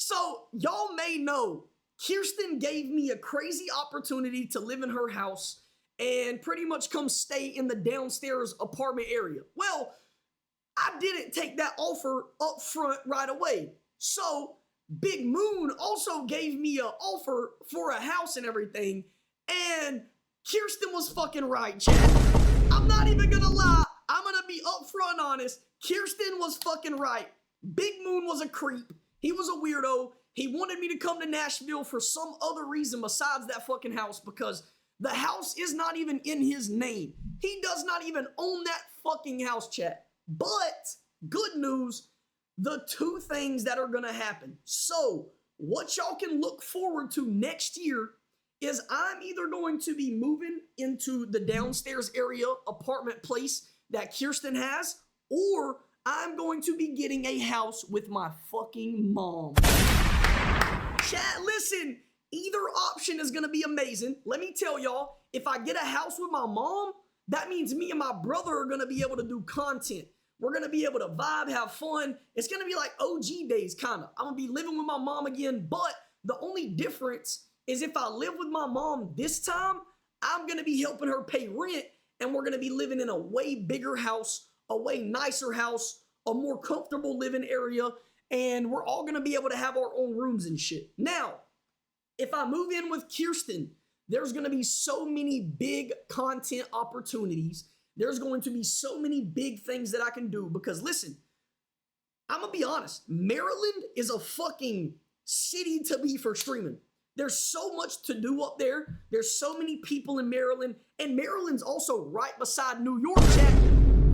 So y'all may know Kirsten gave me a crazy opportunity to live in her house and pretty much come stay in the downstairs apartment area. Well, I didn't take that offer up front right away. So Big Moon also gave me an offer for a house and everything, and Kirsten was fucking right, chat. I'm not even gonna lie. I'm gonna be upfront honest. Kirsten was fucking right. Big Moon was a creep. He was a weirdo. He wanted me to come to Nashville for some other reason besides that fucking house, because the house is not even in his name. He does not even own that fucking house, chat. But good news, the two things that are gonna happen. So what y'all can look forward to next year is I'm either going to be moving into the downstairs area apartment place that Kirsten has, or I'm going to be getting a house with my fucking mom. Chat, listen, either option is gonna be amazing. Let me tell y'all, if I get a house with my mom, that means me and my brother are gonna be able to do content. We're gonna be able to vibe, have fun. It's gonna be like OG days, kinda. I'm gonna be living with my mom again, but the only difference is if I live with my mom this time, I'm gonna be helping her pay rent, and we're gonna be living in a way bigger house, a way nicer house, a more comfortable living area, and we're all gonna be able to have our own rooms and shit. Now, if I move in with Kirsten, there's gonna be so many big content opportunities. There's going to be so many big things that I can do because listen, I'm gonna be honest, Maryland is a fucking city to be for streaming. There's so much to do up there. There's so many people in Maryland, and Maryland's also right beside New York, chat.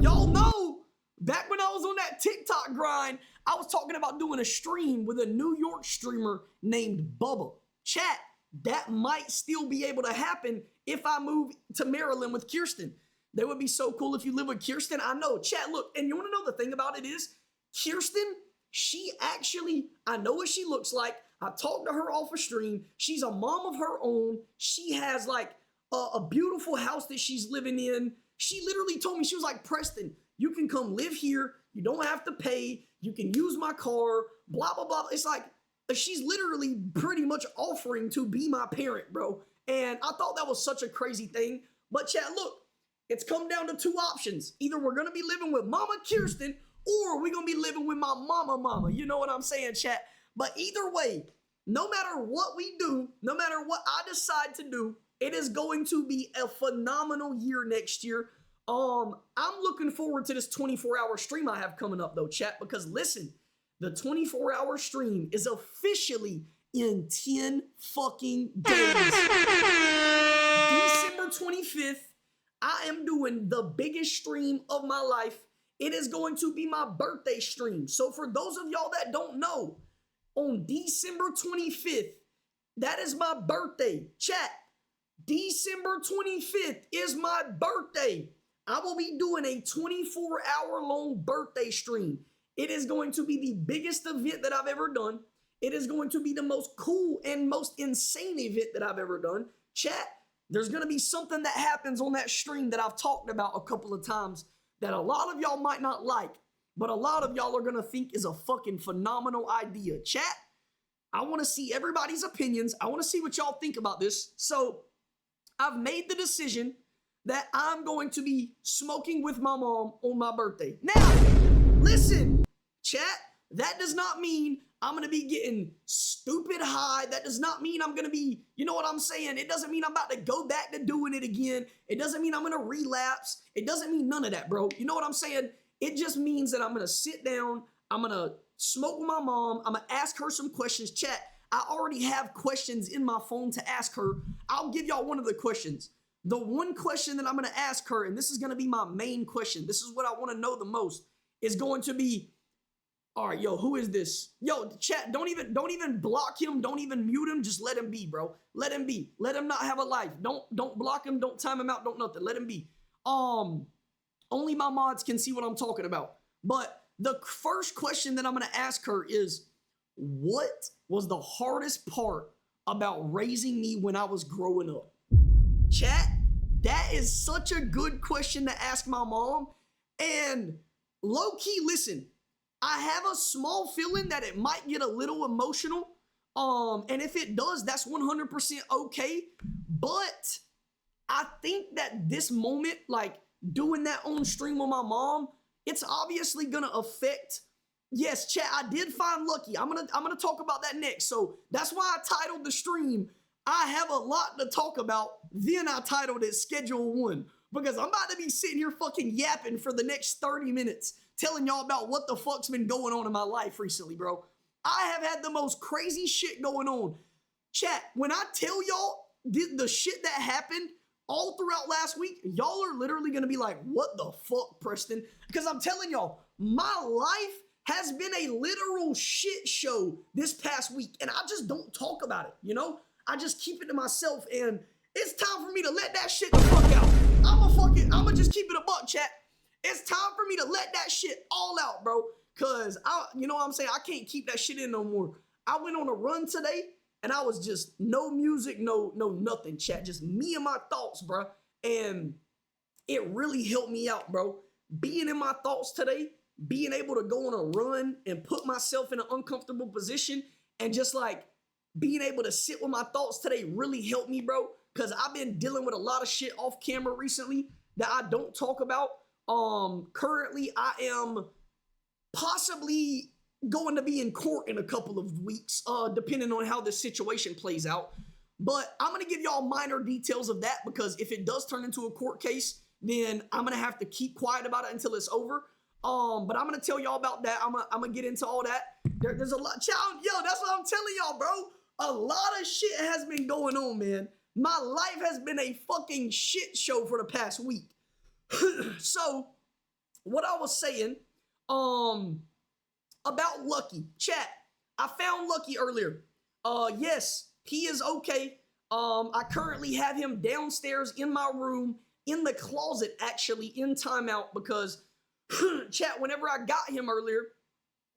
Y'all know, back when I was on that TikTok grind, I was talking about doing a stream with a New York streamer named Bubba. Chat, that might still be able to happen if I move to Maryland with Kirsten. That would be so cool if you live with Kirsten. I know, chat, look, and you want to know the thing about it is, Kirsten, she actually, I know what she looks like. I talked to her off a stream. She's a mom of her own. She has like a beautiful house that she's living in. She literally told me, she was like, Preston, you can come live here. You don't have to pay. You can use my car, blah, blah, blah. It's like, she's literally pretty much offering to be my parent, bro. And I thought that was such a crazy thing. But chat, look, it's come down to two options. Either we're going to be living with Mama Kirsten, or we're going to be living with my mama. You know what I'm saying, chat? But either way, no matter what we do, no matter what I decide to do, it is going to be a phenomenal year next year. I'm looking forward to this 24-hour stream I have coming up, though, chat, because listen, the 24-hour stream is officially in 10 fucking days. December 25th, I am doing the biggest stream of my life. It is going to be my birthday stream. So for those of y'all that don't know, on December 25th, that is my birthday. Chat, December 25th is my birthday. I will be doing a 24-hour long birthday stream. It is going to be the biggest event that I've ever done. It is going to be the most cool and most insane event that I've ever done. Chat, there's going to be something that happens on that stream that I've talked about a couple of times that a lot of y'all might not like, but a lot of y'all are going to think is a fucking phenomenal idea. Chat, I want to see everybody's opinions. I want to see what y'all think about this. So I've made the decision that I'm going to be smoking with my mom on my birthday. Now, listen, chat, that does not mean I'm going to be getting stupid high. That does not mean I'm going to be, you know what I'm saying? It doesn't mean I'm about to go back to doing it again. It doesn't mean I'm going to relapse. It doesn't mean none of that, bro. You know what I'm saying? It just means that I'm going to sit down. I'm going to smoke with my mom. I'm going to ask her some questions. Chat, I already have questions in my phone to ask her. I'll give y'all one of the questions. The one question that I'm going to ask her, and this is going to be my main question, this is what I want to know the most, is going to be, all right, yo, who is this? Yo, chat, don't even block him. Don't even mute him. Just let him be, bro. Let him be. Let him not have a life. Don't block him. Don't time him out. Don't nothing. Let him be. Only my mods can see what I'm talking about. But the first question that I'm going to ask her is, what was the hardest part about raising me when I was growing up? Chat, that is such a good question to ask my mom. And low-key, listen, I have a small feeling that it might get a little emotional. And if it does, that's 100% okay. But I think that this moment, like doing that on stream with my mom, it's obviously gonna affect. Yes, chat, I did find Lucky. I'm gonna talk about that next. So that's why I titled the stream, I have a lot to talk about. Then I titled it Schedule 1. Because I'm about to be sitting here fucking yapping for the next 30 minutes, telling y'all about what the fuck's been going on in my life recently, bro. I have had the most crazy shit going on. Chat, when I tell y'all the shit that happened all throughout last week, y'all are literally gonna be like, what the fuck, Preston? Because I'm telling y'all, my life has been a literal shit show this past week, and I just don't talk about it, you know? I just keep it to myself, and it's time for me to let that shit the fuck out. I'ma just keep it a buck, chat. It's time for me to let that shit all out, bro. Cause you know what I'm saying? I can't keep that shit in no more. I went on a run today, and I was just no music, no nothing, chat. Just me and my thoughts, bro. And it really helped me out, bro. Being in my thoughts today, being able to go on a run and put myself in an uncomfortable position, and just like being able to sit with my thoughts today really helped me, bro. Cause I've been dealing with a lot of shit off camera recently that I don't talk about. Currently I am possibly going to be in court in a couple of weeks, depending on how this situation plays out. But I'm gonna give y'all minor details of that, because if it does turn into a court case, then I'm gonna have to keep quiet about it until it's over. But I'm gonna tell y'all about that. I'm gonna get into all that. There's a lot, child. Yo, that's what I'm telling y'all, bro. A lot of shit has been going on, man. My life has been a fucking shit show for the past week. So, what I was saying, about Lucky. Chat, I found Lucky earlier. Yes, he is okay. I currently have him downstairs in my room, in the closet, actually, in timeout, because, chat, whenever I got him earlier,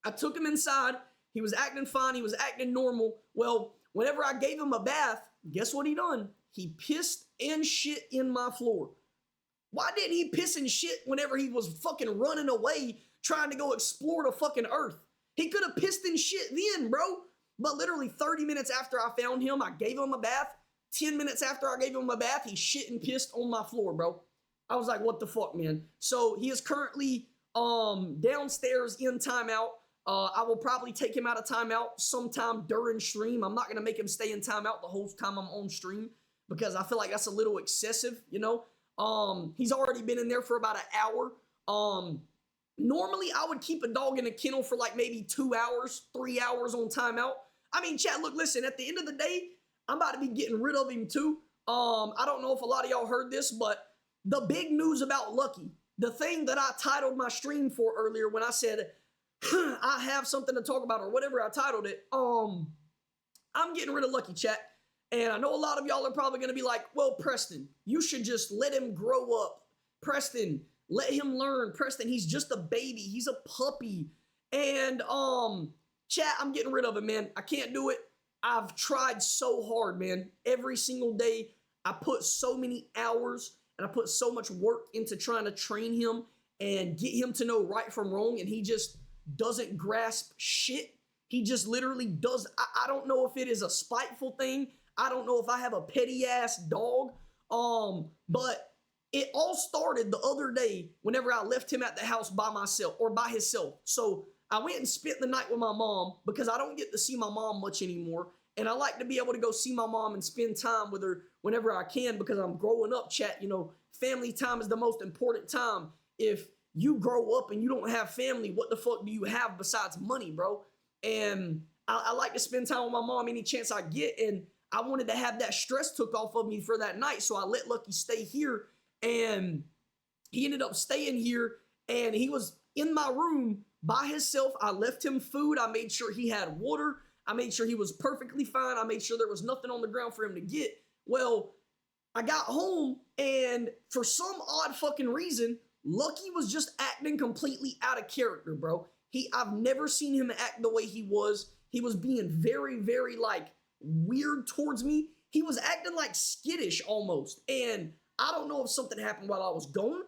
I took him inside. He was acting fine. He was acting normal. Well, whenever I gave him a bath, guess what he done? He pissed and shit in my floor. Why didn't he piss and shit whenever he was fucking running away trying to go explore the fucking earth? He could have pissed and shit then, bro. But literally 30 minutes after I found him, I gave him a bath. 10 minutes after I gave him a bath, he shit and pissed on my floor, bro. I was like, what the fuck, man? So he is currently downstairs in timeout. I will probably take him out of timeout sometime during stream. I'm not going to make him stay in timeout the whole time I'm on stream, because I feel like that's a little excessive, you know? He's already been in there for about an hour. Normally I would keep a dog in a kennel for like maybe 2 hours, 3 hours on timeout. I mean, chat, look, listen, at the end of the day, I'm about to be getting rid of him too. I don't know if a lot of y'all heard this, but the big news about Lucky, the thing that I titled my stream for earlier when I said, I have something to talk about, or whatever I titled it, I'm getting rid of Lucky, chat. And I know a lot of y'all are probably going to be like, well, Preston, you should just let him grow up. Preston, let him learn. Preston, he's just a baby. He's a puppy. And, chat, I'm getting rid of him, man. I can't do it. I've tried so hard, man. Every single day, I put so many hours and I put so much work into trying to train him and get him to know right from wrong. And he just doesn't grasp shit. He just literally does. I don't know if it is a spiteful thing. I don't know if I have a petty ass dog. But it all started the other day whenever I left him at the house by myself, or by himself. So I went and spent the night with my mom, because I don't get to see my mom much anymore. And I like to be able to go see my mom and spend time with her whenever I can, because I'm growing up, chat. You know, family time is the most important time. If you grow up and you don't have family, what the fuck do you have besides money, bro? And I like to spend time with my mom any chance I get. And I wanted to have that stress took off of me for that night. So I let Lucky stay here, and he ended up staying here, and he was in my room by himself. I left him food. I made sure he had water. I made sure he was perfectly fine. I made sure there was nothing on the ground for him to get. Well, I got home, and for some odd fucking reason, Lucky was just acting completely out of character, bro. I've never seen him act the way he was. He was being very, very, like, weird towards me. He was acting like skittish almost. And I don't know if something happened while I was gone.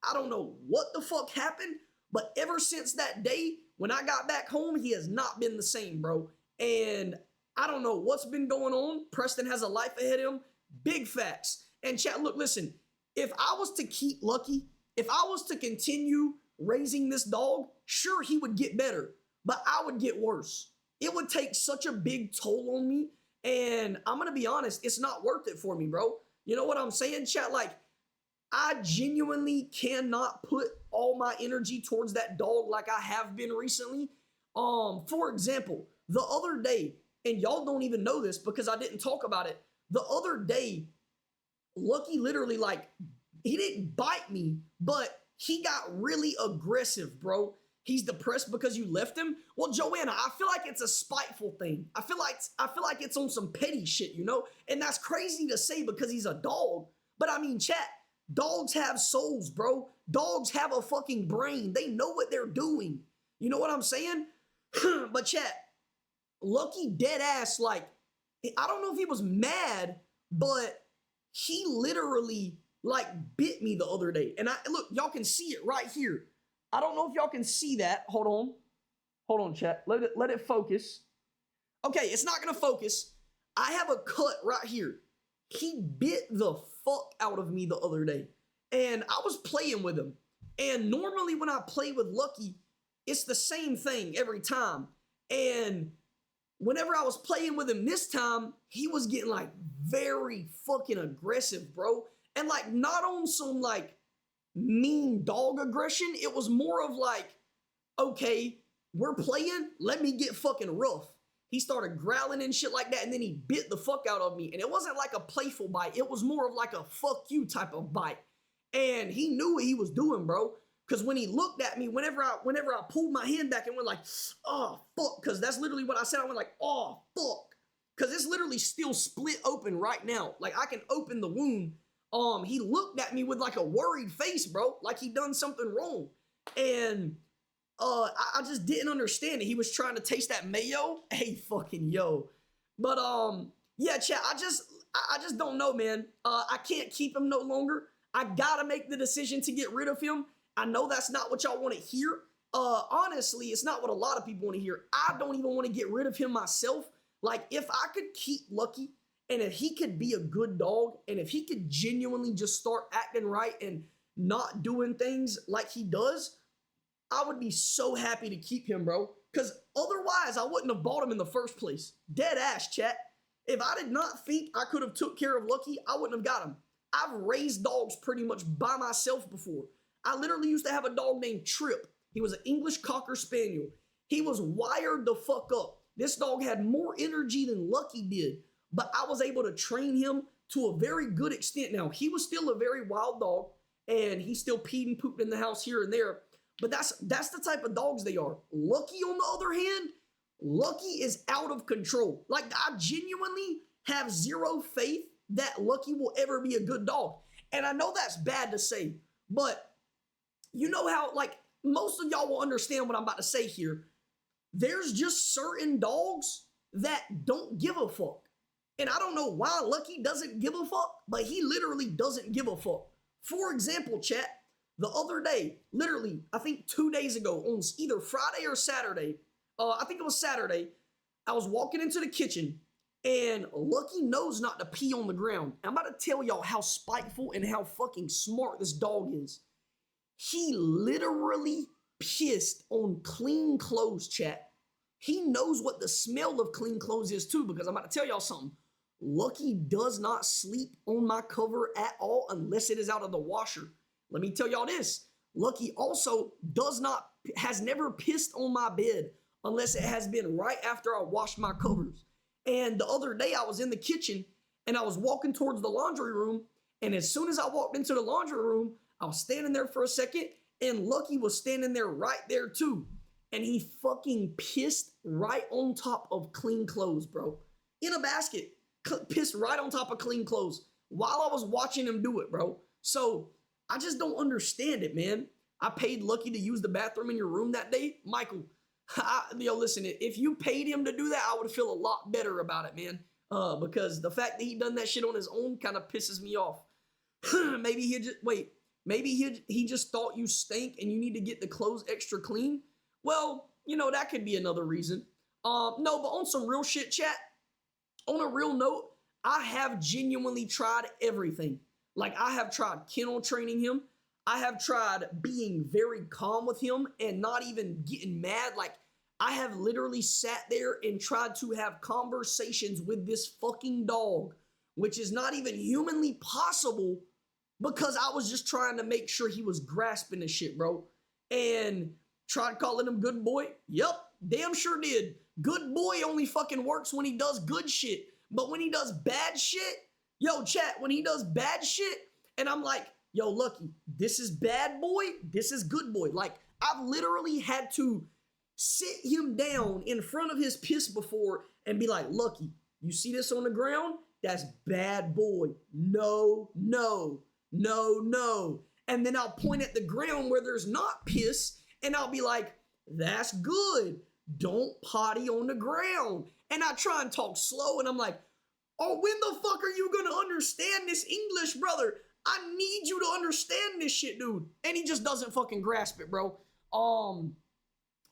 I don't know what the fuck happened. But ever since that day, When I got back home, he has not been the same, bro. And I don't know what's been going on. Preston has a life ahead of him. Big facts. And chat, look, listen, if I was to keep Lucky, if I was to continue raising this dog, sure, he would get better, but I would get worse. It would take such a big toll on me. And I'm going to be honest, it's not worth it for me, bro. You know what I'm saying, chat? Like, I genuinely cannot put all my energy towards that dog like I have been recently. For example, the other day, and y'all don't even know this because I didn't talk about it. The other day, Lucky literally, like, he didn't bite me, but he got really aggressive, bro. He's depressed because you left him. Well, Joanna, I feel like it's a spiteful thing. I feel like it's on some petty shit, you know? And that's crazy to say because he's a dog. But I mean, chat, dogs have souls, bro. Dogs have a fucking brain. They know what they're doing. You know what I'm saying? But chat, Lucky dead ass, like, I don't know if he was mad, but he literally, like, bit me the other day. And look, y'all can see it right here. I don't know if y'all can see that. Hold on, chat. Let it focus. Okay, it's not gonna focus. I have a cut right here. He bit the fuck out of me the other day. And I was playing with him. And normally when I play with Lucky, it's the same thing every time. And whenever I was playing with him this time, he was getting like very fucking aggressive, bro. And like not on some like mean dog aggression. It was more of like, okay, we're playing, let me get fucking rough. He started growling and shit like that, and then he bit the fuck out of me. And it wasn't like a playful bite. It was more of like a fuck you type of bite. And he knew what he was doing, bro. Because when he looked at me, whenever I pulled my hand back and went like, oh, fuck. Because that's literally what I said. I went like, oh, fuck. Because it's literally still split open right now. Like, I can open the wound. He looked at me with like a worried face, bro. Like he done something wrong. And I just didn't understand it. He was trying to taste that mayo. Hey, fucking yo. But yeah, chat, I just don't know, man. I can't keep him no longer. I gotta make the decision to get rid of him. I know that's not what y'all want to hear. Honestly, it's not what a lot of people want to hear. I don't even want to get rid of him myself. Like, if I could keep Lucky, and if he could be a good dog, and if he could genuinely just start acting right and not doing things like he does, I would be so happy to keep him, bro. Because otherwise, I wouldn't have bought him in the first place. Dead ass, chat. If I did not think I could have took care of Lucky, I wouldn't have got him. I've raised dogs pretty much by myself before. I literally used to have a dog named Trip. He was an English Cocker Spaniel. He was wired the fuck up. This dog had more energy than Lucky did, but I was able to train him to a very good extent. Now, he was still a very wild dog, and he still peed and pooped in the house here and there, but that's the type of dogs they are. Lucky, on the other hand, Lucky is out of control. Like, I genuinely have zero faith that Lucky will ever be a good dog. And I know that's bad to say, but you know how, like, most of y'all will understand what I'm about to say here. There's just certain dogs that don't give a fuck. And I don't know why Lucky doesn't give a fuck, but he literally doesn't give a fuck. For example, chat, the other day, literally, I think 2 days ago, on either Friday or Saturday, I think it was Saturday, I was walking into the kitchen, and Lucky knows not to pee on the ground. I'm about to tell y'all how spiteful and how fucking smart this dog is. He literally pissed on clean clothes, chat. He knows what the smell of clean clothes is too, because I'm about to tell y'all something. Lucky does not sleep on my cover at all unless it is out of the washer. Let me tell y'all this. Lucky also has never pissed on my bed unless it has been right after I washed my covers. And the other day I was in the kitchen and I was walking towards the laundry room. And as soon as I walked into the laundry room, I was standing there for a second and Lucky was standing there right there too. And he fucking pissed right on top of clean clothes, bro. In a basket. Pissed right on top of clean clothes while I was watching him do it, bro. So I just don't understand it, man. I paid Lucky to use the bathroom in your room that day. Michael, yo, listen, if you paid him to do that, I would feel a lot better about it, man. Because the fact that he done that shit on his own kind of pisses me off. Maybe he just thought you stink and you need to get the clothes extra clean. Well, that could be another reason. No, but on some real shit, chat, on a real note, I have genuinely tried everything. Like, I have tried kennel training him. I have tried being very calm with him and not even getting mad. Like, I have literally sat there and tried to have conversations with this fucking dog, which is not even humanly possible because I was just trying to make sure he was grasping the shit, bro. And tried calling him good boy. Yup, damn sure did. Good boy only fucking works when he does good shit. But when he does bad shit, yo, chat, when he does bad shit, and I'm like, yo, Lucky, this is bad boy, this is good boy. Like, I've literally had to sit him down in front of his piss before and be like, Lucky, you see this on the ground? That's bad boy. No, no, no, no. And then I'll point at the ground where there's not piss, and I'll be like, that's good. Don't potty on the ground. And I try and talk slow, and I'm like, oh, when the fuck are you gonna understand this English, brother? I need you to understand this shit, dude. And he just doesn't fucking grasp it, bro.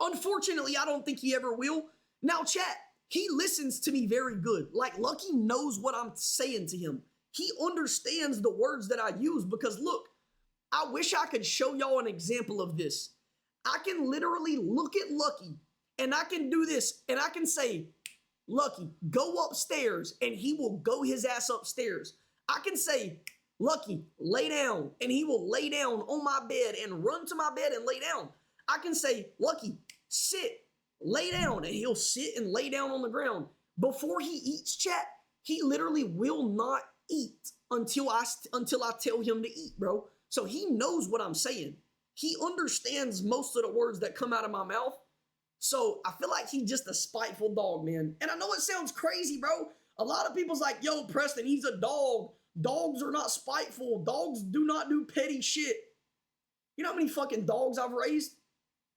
Unfortunately, I don't think he ever will. Now, chat, he listens to me very good. Like, Lucky knows what I'm saying to him. He understands the words that I use because, look, I wish I could show y'all an example of this. I can literally look at Lucky, and I can do this, and I can say, Lucky, go upstairs, and he will go his ass upstairs. I can say, Lucky, lay down, and he will lay down on my bed and run to my bed and lay down. I can say, Lucky, sit, lay down, and he'll sit and lay down on the ground. Before he eats, chat, he literally will not eat until I tell him to eat, bro. So he knows what I'm saying. He understands most of the words that come out of my mouth. So I feel like he's just a spiteful dog, man. And I know it sounds crazy, bro. A lot of people's like, yo, Preston, he's a dog. Dogs are not spiteful. Dogs do not do petty shit. You know how many fucking dogs I've raised?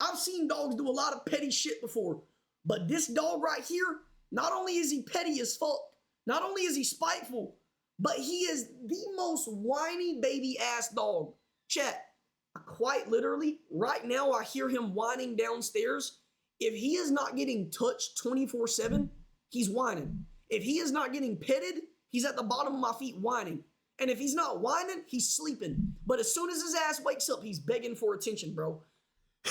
I've seen dogs do a lot of petty shit before. But this dog right here, not only is he petty as fuck, not only is he spiteful, but he is the most whiny baby ass dog. Chat, quite literally, right now I hear him whining downstairs. If he is not getting touched 24/7, he's whining. If he is not getting petted, he's at the bottom of my feet whining. And if he's not whining, he's sleeping. But as soon as his ass wakes up, he's begging for attention, bro.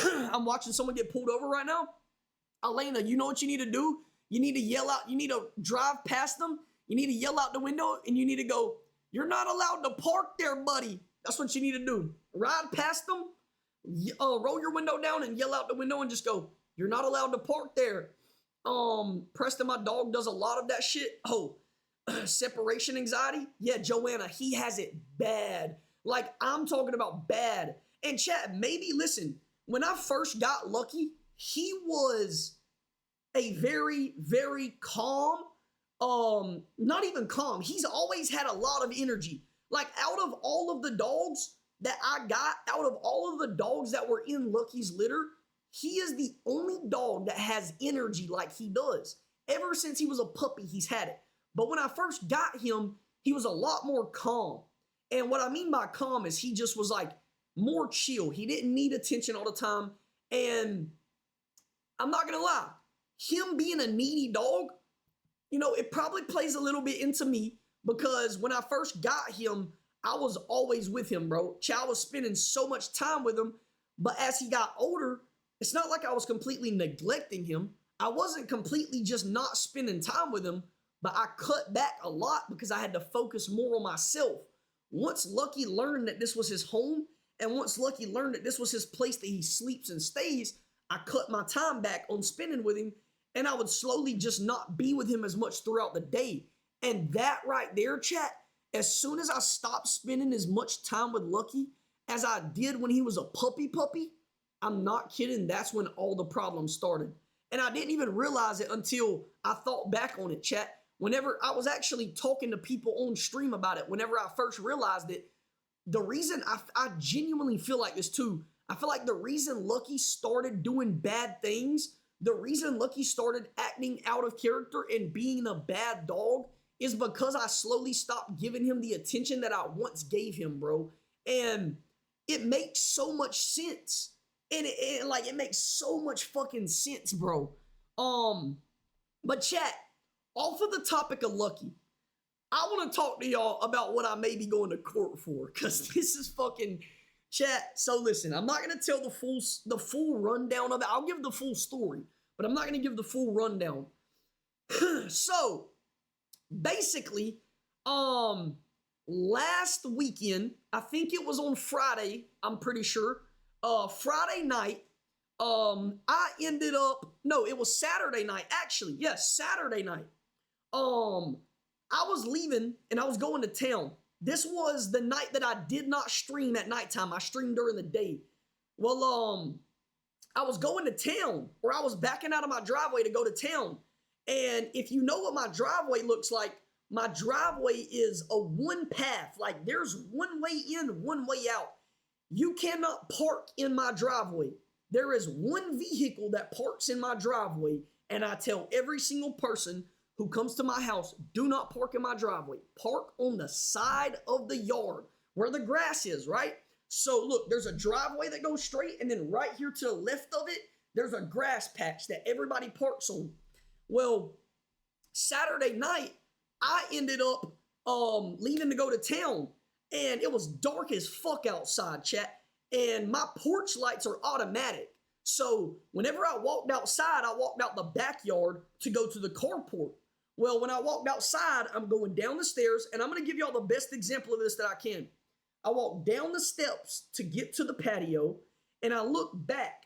I'm watching someone get pulled over right now. Elena, you know what you need to do? You need to yell out. You need to drive past them. You need to yell out the window, and you need to go, you're not allowed to park there, buddy. That's what you need to do. Ride past them, roll your window down, and yell out the window and just go, you're not allowed to park there. Preston, my dog, does a lot of that shit. Oh, separation anxiety. Yeah, Joanna, he has it bad. Like, I'm talking about bad. And chat, maybe, listen, when I first got Lucky, he was a very, very calm, not even calm. He's always had a lot of energy. Like, out of all of the dogs that I got, out of all of the dogs that were in Lucky's litter, he is the only dog that has energy like he does. Ever since he was a puppy, he's had it. But when I first got him, he was a lot more calm. And what I mean by calm is he just was like more chill. He didn't need attention all the time. And I'm not gonna lie, him being a needy dog, it probably plays a little bit into me because when I first got him, I was always with him, bro. Chow was spending so much time with him. But as he got older, it's not like I was completely neglecting him. I wasn't completely just not spending time with him, but I cut back a lot because I had to focus more on myself. Once Lucky learned that this was his home, and once Lucky learned that this was his place that he sleeps and stays, I cut my time back on spending with him, and I would slowly just not be with him as much throughout the day. And that right there, chat, as soon as I stopped spending as much time with Lucky as I did when he was a puppy, I'm not kidding, that's when all the problems started. And I didn't even realize it until I thought back on it, chat. Whenever I was actually talking to people on stream about it, whenever I first realized it, the reason I genuinely feel like this too, I feel like the reason Lucky started doing bad things, the reason Lucky started acting out of character and being a bad dog is because I slowly stopped giving him the attention that I once gave him, bro. And it makes so much sense. And it makes so much fucking sense, bro. But chat, off of the topic of Lucky, I want to talk to y'all about what I may be going to court for, because this is fucking chat. So listen, I'm not gonna tell the full rundown of it. I'll give the full story, but I'm not gonna give the full rundown. So basically, last weekend, I think it was on Friday, I'm pretty sure. Friday night, it was Saturday night, actually. Yes, Saturday night. I was leaving and I was going to town. This was the night that I did not stream at nighttime. I streamed during the day. Well, I was going to town, or I was backing out of my driveway to go to town. And if you know what my driveway looks like, my driveway is a one path. Like, there's one way in, one way out. You cannot park in my driveway. There is one vehicle that parks in my driveway, and I tell every single person who comes to my house, do not park in my driveway. Park on the side of the yard where the grass is, right? So look, there's a driveway that goes straight, and then right here to the left of it, there's a grass patch that everybody parks on. Well, Saturday night, I ended up leaving to go to town, and it was dark as fuck outside, chat, and my porch lights are automatic. So whenever I walked outside, I walked out the backyard to go to the carport. Well, when I walked outside, I'm going down the stairs, and I'm going to give y'all the best example of this that I can. I walked down the steps to get to the patio, and I looked back,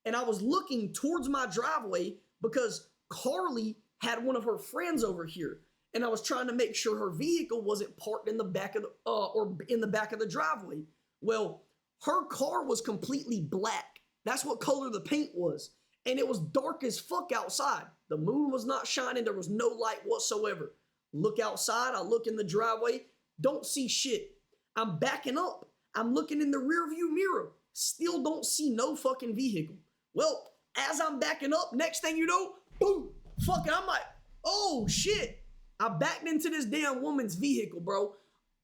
and I was looking towards my driveway because Carly had one of her friends over here, and I was trying to make sure her vehicle wasn't parked in the back of the driveway. Well, her car was completely black. That's what color the paint was. And it was dark as fuck outside. The moon was not shining. There was no light whatsoever. Look outside. I look in the driveway. Don't see shit. I'm backing up. I'm looking in the rearview mirror. Still don't see no fucking vehicle. Well, as I'm backing up, next thing you know, boom, fucking, I'm like, oh shit. I backed into this damn woman's vehicle, bro.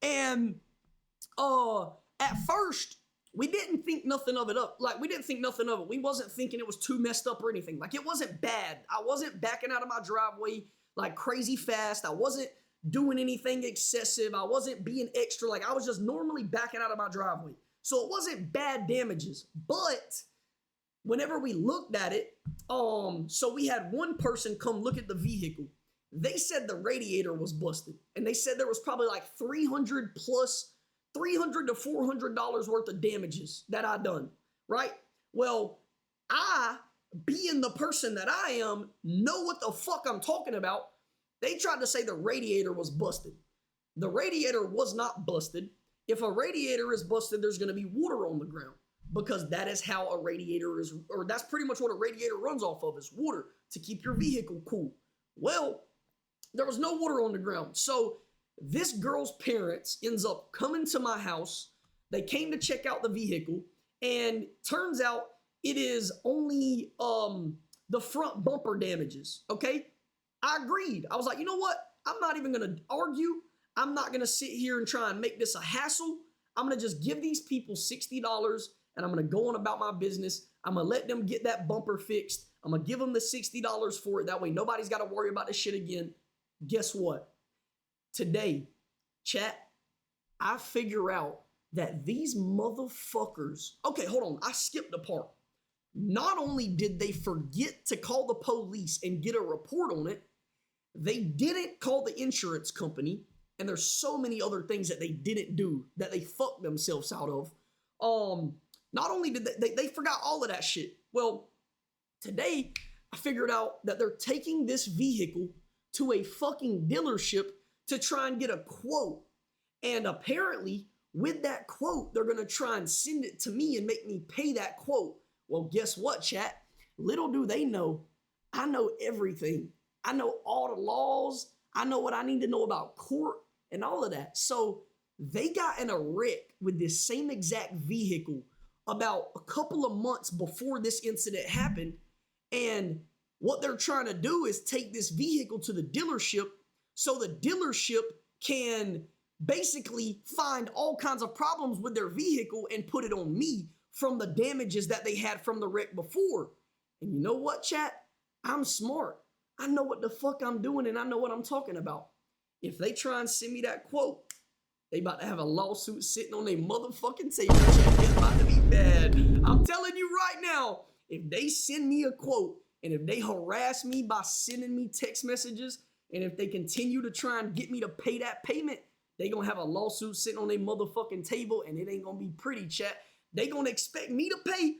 And at first, we didn't think nothing of it up. Like, we didn't think nothing of it. We wasn't thinking it was too messed up or anything. Like, it wasn't bad. I wasn't backing out of my driveway like crazy fast. I wasn't doing anything excessive. I wasn't being extra. Like, I was just normally backing out of my driveway. So it wasn't bad damages. But whenever we looked at it, so we had one person come look at the vehicle. They said the radiator was busted. And they said there was probably like $300 to $400 worth of damages that I done, right? Well, I, being the person that I am, know what the fuck I'm talking about. They tried to say the radiator was busted. The radiator was not busted. If a radiator is busted, there's going to be water on the ground, because that is how a radiator is, or that's pretty much what a radiator runs off of, is water to keep your vehicle cool. Well, there was no water on the ground. So this girl's parents ends up coming to my house. They came to check out the vehicle, and turns out it is only the front bumper damages, okay? I agreed. I was like, you know what? I'm not even going to argue. I'm not going to sit here and try and make this a hassle. I'm going to just give these people $60, and I'm going to go on about my business. I'm going to let them get that bumper fixed. I'm going to give them the $60 for it. That way nobody's got to worry about this shit again. Guess what? Today, chat, I figure out that these motherfuckers, okay, hold on, I skipped a part. Not only did they forget to call the police and get a report on it, they didn't call the insurance company, and there's so many other things that they didn't do that they fucked themselves out of. Not only did they forgot all of that shit. Well, today, I figured out that they're taking this vehicle to a fucking dealership to try and get a quote. And apparently, with that quote, they're going to try and send it to me and make me pay that quote. Well, guess what, chat? Little do they know, I know everything. I know all the laws. I know what I need to know about court and all of that. So they got in a wreck with this same exact vehicle about a couple of months before this incident happened. And what they're trying to do is take this vehicle to the dealership so the dealership can basically find all kinds of problems with their vehicle and put it on me from the damages that they had from the wreck before. And you know what, chat? I'm smart. I know what the fuck I'm doing and I know what I'm talking about. If they try and send me that quote, they about to have a lawsuit sitting on their motherfucking table, chat. It's about to be bad. I'm telling you right now, if they send me a quote and if they harass me by sending me text messages and if they continue to try and get me to pay that payment, they gonna have a lawsuit sitting on their motherfucking table and it ain't gonna be pretty, chat. They gonna expect me to pay,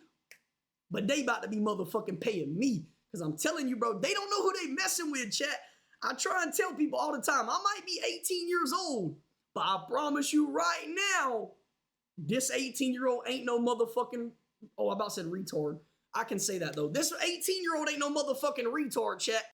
but they about to be motherfucking paying me. Because I'm telling you, bro, they don't know who they messing with, chat. I try and tell people all the time, I might be 18 years old, but I promise you right now, this 18-year-old ain't no motherfucking, oh, I about said retard. I can say that, though. This 18-year-old ain't no motherfucking retard, chat.